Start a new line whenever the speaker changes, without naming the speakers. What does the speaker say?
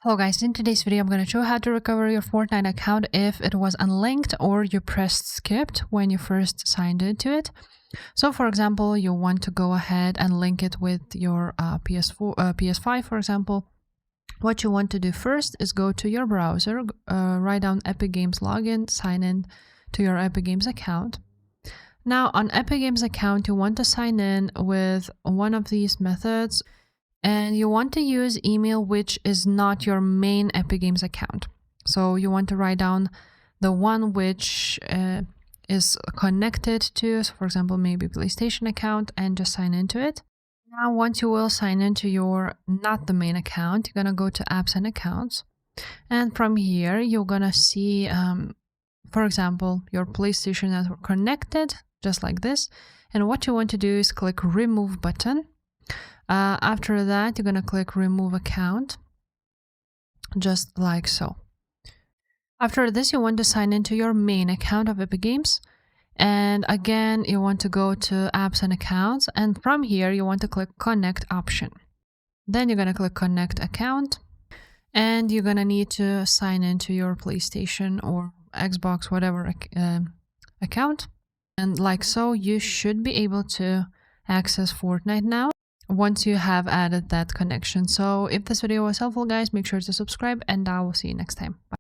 Hello guys, in today's video I'm going to show you how to recover your Fortnite account if it was unlinked or you pressed skipped when you first signed into it. So for example, you want to go ahead and link it with your PS5 for example. What you want to do first is go to your browser, write down Epic Games login, sign in to your Epic Games account. Now on Epic Games account you want to sign in with one of these methods. And you want to use email which is not your main Epic Games account. So you want to write down the one which is connected to, so for example, maybe PlayStation account, and just sign into it. Now, once you will sign into your, not the main account, you're going to go to apps and accounts. And from here, you're going to see, for example, your PlayStation network connected, just like this. And what you want to do is click remove button. After that, you're going to click remove account, just like so. After this, you want to sign into your main account of Epic Games. And again, you want to go to apps and accounts. And from here, you want to click connect option. Then you're going to click connect account. And you're going to need to sign into your PlayStation or Xbox, whatever account. And like so, you should be able to access Fortnite now once you have added that connection. So if this video was helpful guys, make sure to subscribe and I will see you next time. Bye.